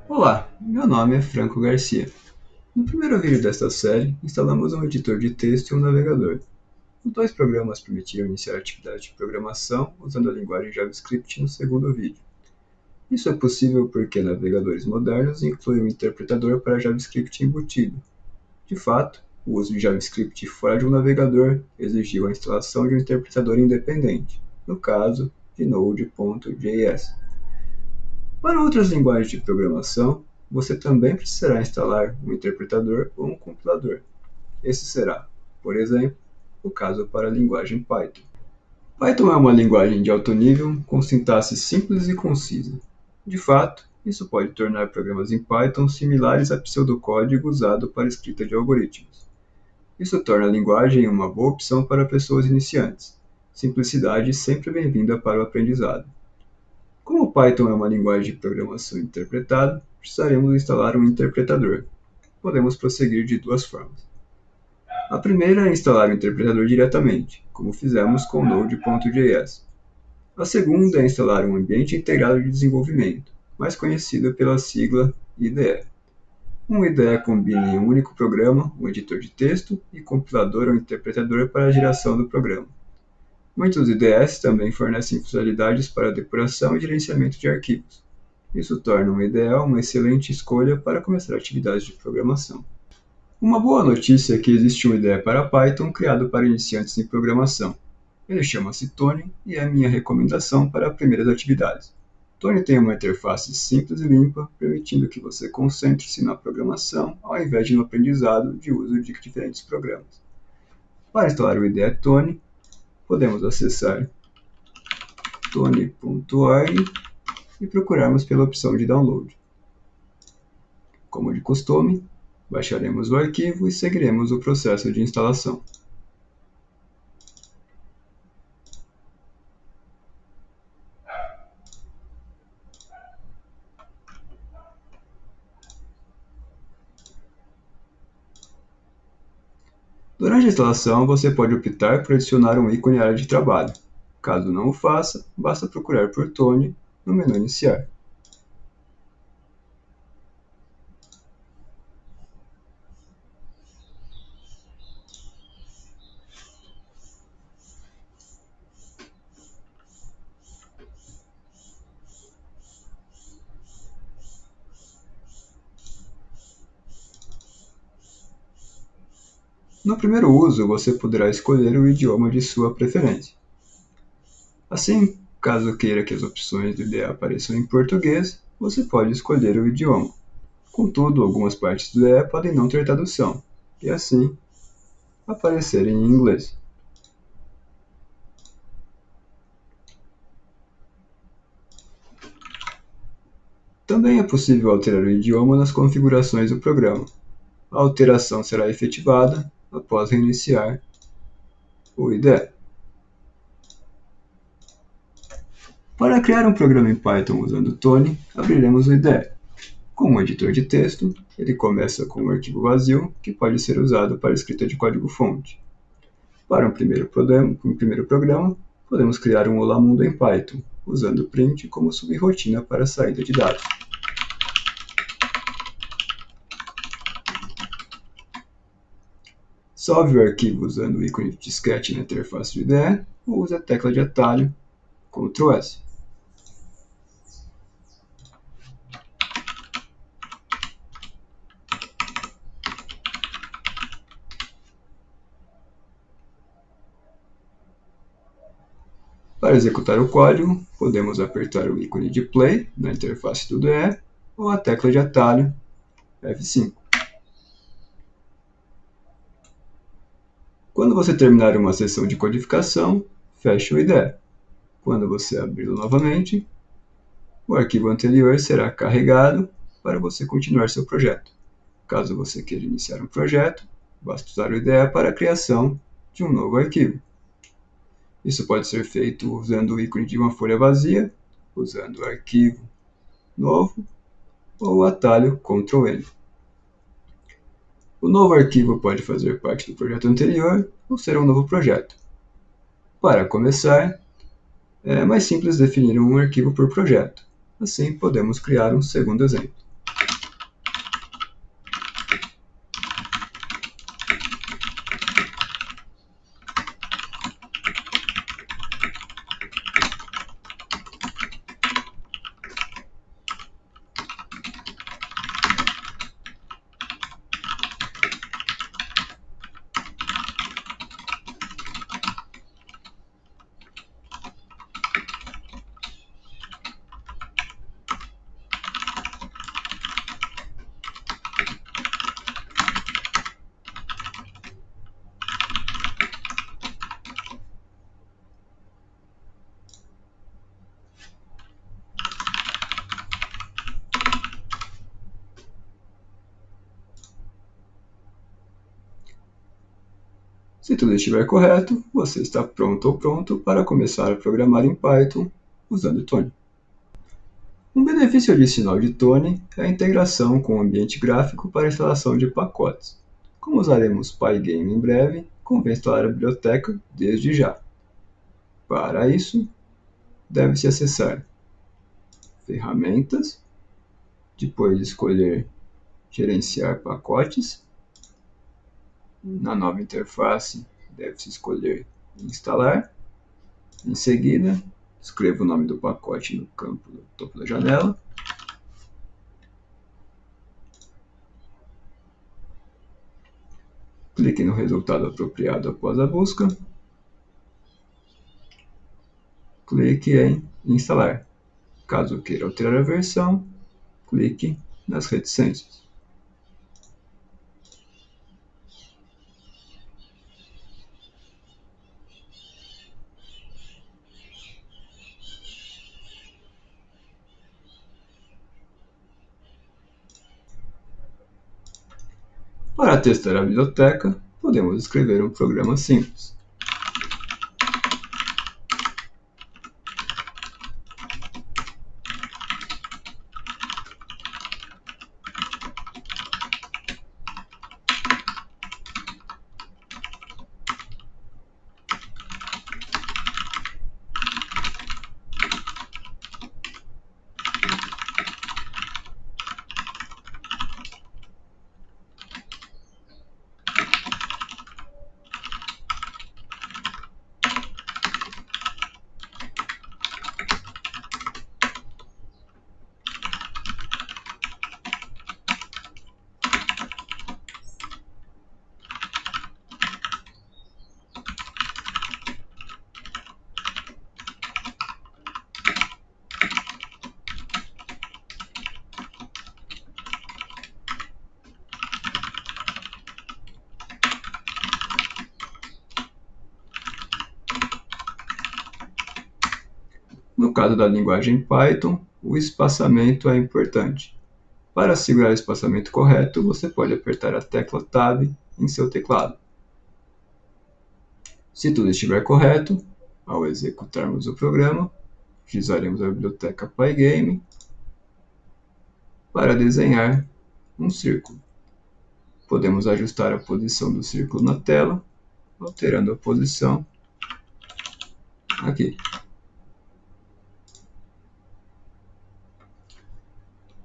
Olá, meu nome é Franco Garcia. No primeiro vídeo desta série, instalamos um editor de texto e um navegador. Os dois programas permitiram iniciar a atividade de programação usando a linguagem JavaScript no segundo vídeo. Isso é possível porque navegadores modernos incluem um interpretador para JavaScript embutido. De fato, o uso de JavaScript fora de um navegador exigiu a instalação de um interpretador independente, no caso, de Node.js. Para outras linguagens de programação, você também precisará instalar um interpretador ou um compilador. Esse será, por exemplo, o caso para a linguagem Python. Python é uma linguagem de alto nível com sintaxe simples e concisa. De fato, isso pode tornar programas em Python similares a pseudocódigo usado para a escrita de algoritmos. Isso torna a linguagem uma boa opção para pessoas iniciantes. Simplicidade sempre bem-vinda para o aprendizado. Como o Python é uma linguagem de programação interpretada, precisaremos instalar um interpretador. Podemos prosseguir de duas formas. A primeira é instalar o interpretador diretamente, como fizemos com Node.js. A segunda é instalar um ambiente integrado de desenvolvimento, mais conhecido pela sigla IDE. Um IDE combina em um único programa um editor de texto e compilador ou interpretador para a geração do programa. Muitos IDEs também fornecem funcionalidades para depuração e gerenciamento de arquivos. Isso torna um IDE uma excelente escolha para começar atividades de programação. Uma boa notícia é que existe um IDE para Python criado para iniciantes em programação. Ele chama-se Tony e é a minha recomendação para primeiras atividades. Tony tem uma interface simples e limpa, permitindo que você concentre-se na programação ao invés de no aprendizado de uso de diferentes programas. Para instalar o IDE Tony, podemos acessar tony.org e procurarmos pela opção de download. Como de costume, baixaremos o arquivo e seguiremos o processo de instalação. Durante a instalação, você pode optar por adicionar um ícone à área de trabalho. Caso não o faça, basta procurar por Tony no menu Iniciar. No primeiro uso, você poderá escolher o idioma de sua preferência. Assim, caso queira que as opções do IDE apareçam em português, você pode escolher o idioma. Contudo, algumas partes do IDE podem não ter tradução, e assim aparecerem em inglês. Também é possível alterar o idioma nas configurações do programa. A alteração será efetivada após reiniciar o IDE. Para criar um programa em Python usando Tony, abriremos o IDE. Com um editor de texto, ele começa com um arquivo vazio que pode ser usado para escrita de código-fonte. Para um primeiro programa, podemos criar um Olá Mundo em Python, usando print como subrotina para a saída de dados. Salve o arquivo usando o ícone de disquete na interface do IDE ou use a tecla de atalho Ctrl S. Para executar o código, podemos apertar o ícone de Play na interface do IDE ou a tecla de atalho F5. Quando você terminar uma sessão de codificação, feche o IDE. Quando você abri-lo novamente, o arquivo anterior será carregado para você continuar seu projeto. Caso você queira iniciar um projeto, basta usar o IDE para a criação de um novo arquivo. Isso pode ser feito usando o ícone de uma folha vazia, usando o arquivo novo ou o atalho Ctrl N. O novo arquivo pode fazer parte do projeto anterior ou ser um novo projeto. Para começar, é mais simples definir um arquivo por projeto. Assim, podemos criar um segundo exemplo. Se tudo estiver correto, você está pronto ou pronto para começar a programar em Python usando Tony. Um benefício adicional de Tony é a integração com o ambiente gráfico para a instalação de pacotes. Como usaremos Pygame em breve, convém instalar a biblioteca desde já. Para isso, deve-se acessar Ferramentas, depois escolher Gerenciar pacotes. Na nova interface, deve-se escolher Instalar. Em seguida, escreva o nome do pacote no campo do topo da janela. Clique no resultado apropriado após a busca. Clique em Instalar. Caso queira alterar a versão, clique nas reticências. Para testar a biblioteca, podemos escrever um programa simples. No caso da linguagem Python, o espaçamento é importante. Para segurar o espaçamento correto, você pode apertar a tecla Tab em seu teclado. Se tudo estiver correto, ao executarmos o programa, utilizaremos a biblioteca Pygame para desenhar um círculo. Podemos ajustar a posição do círculo na tela, alterando a posição aqui.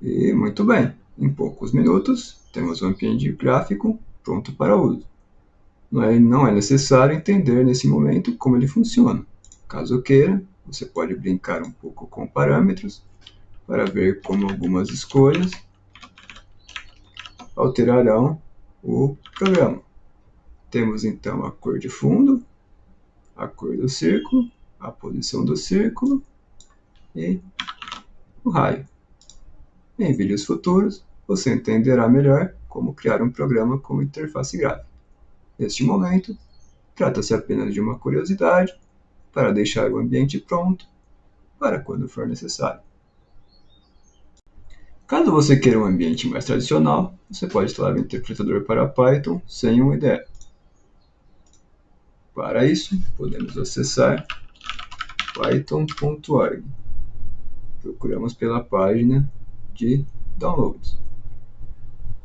E muito bem, em poucos minutos temos um ambiente gráfico pronto para uso. Não é necessário entender nesse momento como ele funciona. Caso queira, você pode brincar um pouco com parâmetros para ver como algumas escolhas alterarão o programa. Temos então a cor de fundo, a cor do círculo, a posição do círculo e o raio. Em vídeos futuros, você entenderá melhor como criar um programa com interface gráfica. Neste momento, trata-se apenas de uma curiosidade para deixar o ambiente pronto para quando for necessário. Caso você queira um ambiente mais tradicional, você pode instalar um interpretador para Python sem um IDE. Para isso, podemos acessar python.org. Procuramos pela página de downloads.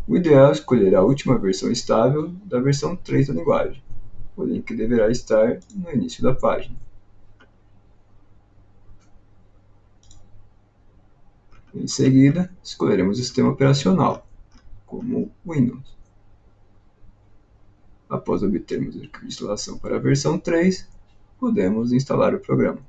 O ideal é escolher a última versão estável da versão 3 da linguagem. O link deverá estar no início da página. Em seguida, escolheremos o sistema operacional, como Windows. Após obtermos o arquivo de instalação para a versão 3, podemos instalar o programa.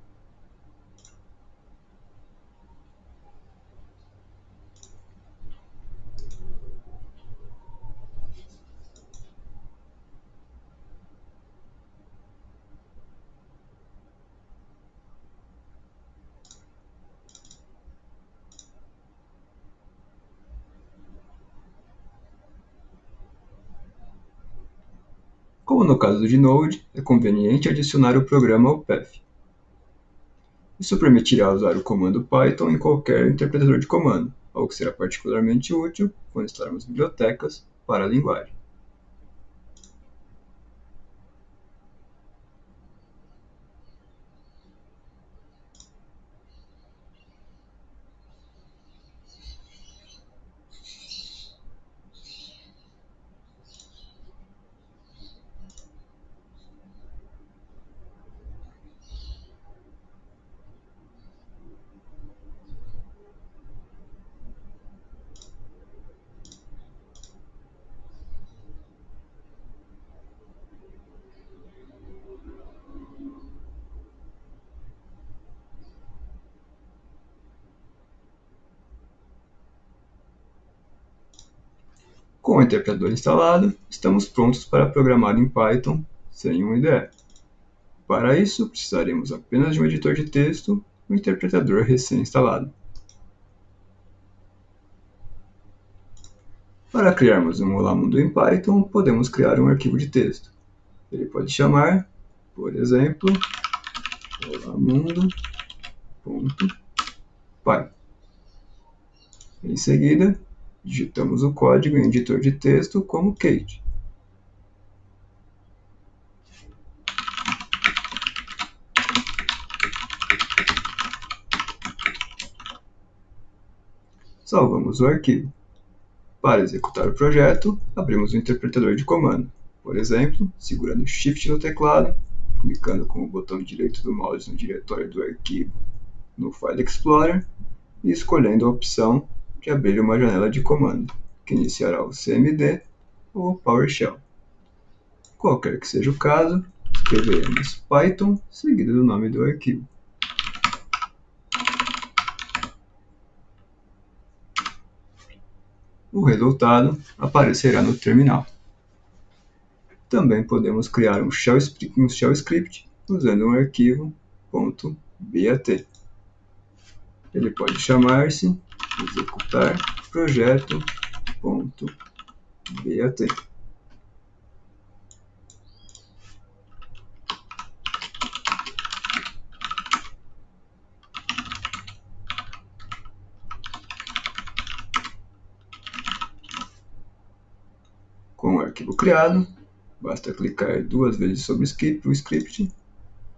Como no caso de Node, é conveniente adicionar o programa ao path. Isso permitirá usar o comando Python em qualquer interpretador de comando, algo que será particularmente útil quando instalarmos bibliotecas para a linguagem. Com o interpretador instalado, estamos prontos para programar em Python sem um IDE. Para isso, precisaremos apenas de um editor de texto e um interpretador recém-instalado. Para criarmos um Olá Mundo em Python, podemos criar um arquivo de texto. Ele pode chamar, por exemplo, olamundo.py. Em seguida, digitamos o código em editor de texto como Kate. Salvamos o arquivo. Para executar o projeto, abrimos o interpretador de comando. Por exemplo, segurando Shift no teclado, clicando com o botão direito do mouse no diretório do arquivo no File Explorer e escolhendo a opção de abrir uma janela de comando, que iniciará o CMD ou o PowerShell. Qualquer que seja o caso, escreveremos Python seguido do nome do arquivo. O resultado aparecerá no terminal. Também podemos criar um shell script usando um arquivo .bat. Ele pode chamar-se executar projeto.bat. Com o arquivo criado, basta clicar 2 vezes sobre o script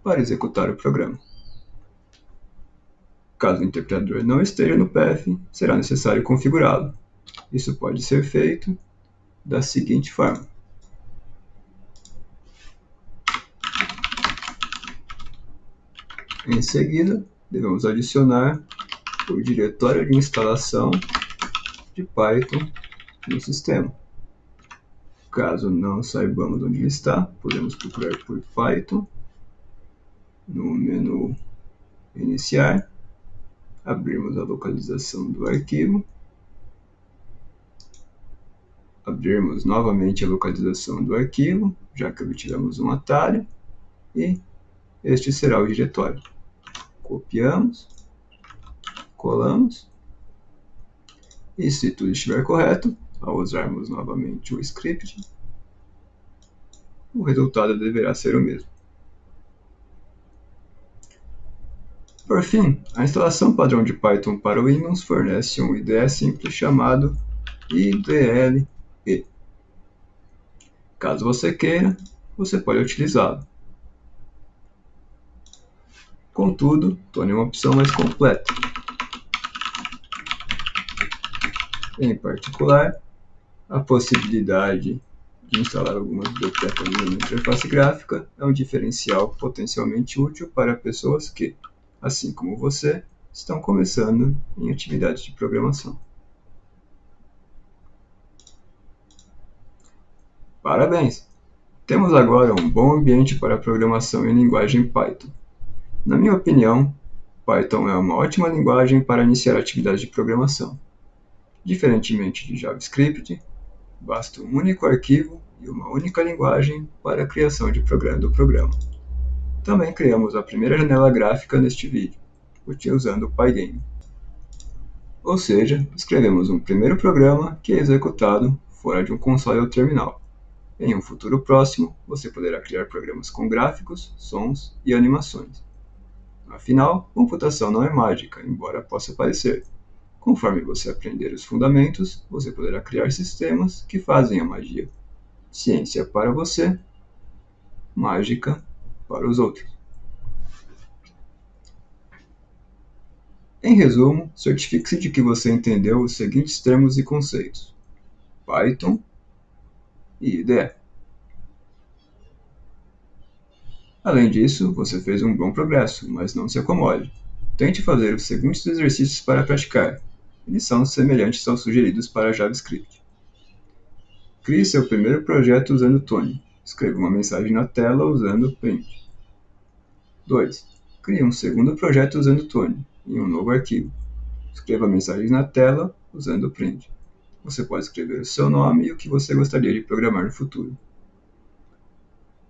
para executar o programa. Caso o interpretador não esteja no path, será necessário configurá-lo. Isso pode ser feito da seguinte forma. Em seguida, devemos adicionar o diretório de instalação de Python no sistema. Caso não saibamos onde ele está, podemos procurar por Python no menu Iniciar, abrirmos a localização do arquivo, abrirmos novamente a localização do arquivo, já que obtivemos um atalho, e este será o diretório. Copiamos, colamos, e se tudo estiver correto, ao usarmos novamente o script, o resultado deverá ser o mesmo. Por fim, a instalação padrão de Python para o Windows fornece um IDE simples chamado IDLE. Caso você queira, você pode utilizá-lo. Contudo, torne uma opção mais completa. Em particular, a possibilidade de instalar algumas bibliotecas na interface gráfica é um diferencial potencialmente útil para pessoas que, assim como você, estão começando em atividades de programação. Parabéns! Temos agora um bom ambiente para programação em linguagem Python. Na minha opinião, Python é uma ótima linguagem para iniciar atividades de programação. Diferentemente de JavaScript, basta um único arquivo e uma única linguagem para a criação do programa. Também criamos a primeira janela gráfica neste vídeo, utilizando o Pygame. Ou seja, escrevemos um primeiro programa que é executado fora de um console ou terminal. Em um futuro próximo, você poderá criar programas com gráficos, sons e animações. Afinal, computação não é mágica, embora possa parecer. Conforme você aprender os fundamentos, você poderá criar sistemas que fazem a magia. Ciência para você, mágica para os outros. Em resumo, certifique-se de que você entendeu os seguintes termos e conceitos: Python e IDE. Além disso, você fez um bom progresso, mas não se acomode. Tente fazer os seguintes exercícios para praticar. Eles são semelhantes aos sugeridos para JavaScript. Crie seu primeiro projeto usando Tony. Escreva uma mensagem na tela usando print. 2. Crie um segundo projeto usando Tony, em um novo arquivo. Escreva mensagens na tela usando print. você pode escrever o seu nome e o que você gostaria de programar no futuro.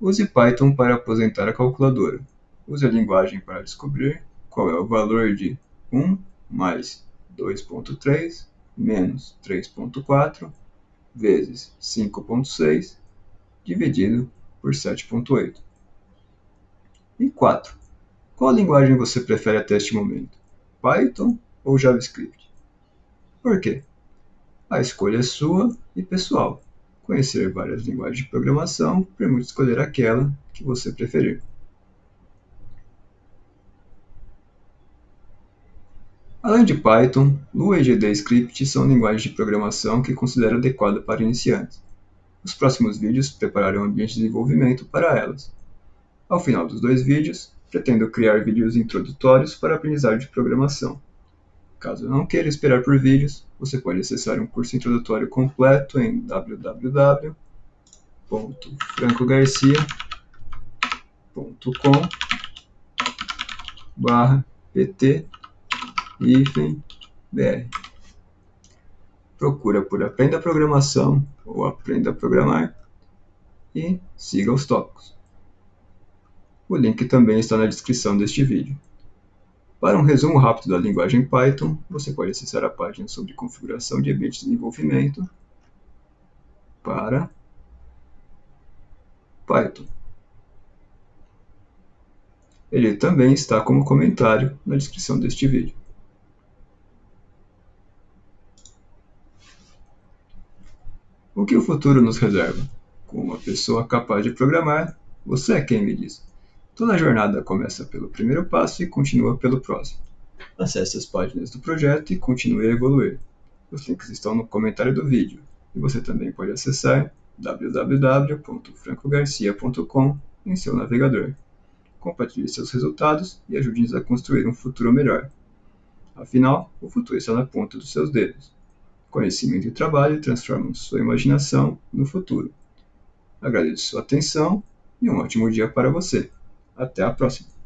Use Python para aposentar a calculadora. Use a linguagem para descobrir qual é o valor de 1 mais 2,3 menos 3,4 vezes 5,6 dividido por 7,8. E 4. Qual linguagem você prefere até este momento? Python ou JavaScript? Por quê? A escolha é sua e pessoal. Conhecer várias linguagens de programação permite escolher aquela que você preferir. Além de Python, Lua e GDScript são linguagens de programação que considero adequada para iniciantes. Os próximos vídeos prepararão um ambiente de desenvolvimento para elas. Ao final dos 2 vídeos, pretendo criar vídeos introdutórios para a aprendizagem de programação. Caso não queira esperar por vídeos, você pode acessar um curso introdutório completo em www.francogarcia.com/pt-br. Procura por Aprenda Programação ou Aprenda a Programar e siga os tópicos. O link também está na descrição deste vídeo. Para um resumo rápido da linguagem Python, você pode acessar a página sobre configuração de ambiente de desenvolvimento para Python. Ele também está como comentário na descrição deste vídeo. O que o futuro nos reserva? Com uma pessoa capaz de programar, você é quem me diz. Toda jornada começa pelo primeiro passo e continua pelo próximo. Acesse as páginas do projeto e continue a evoluir. Os links estão no comentário do vídeo e você também pode acessar www.francogarcia.com em seu navegador. Compartilhe seus resultados e ajude-nos a construir um futuro melhor. Afinal, o futuro está na ponta dos seus dedos. Conhecimento e trabalho transformam sua imaginação no futuro. Agradeço sua atenção e um ótimo dia para você. Até a próxima!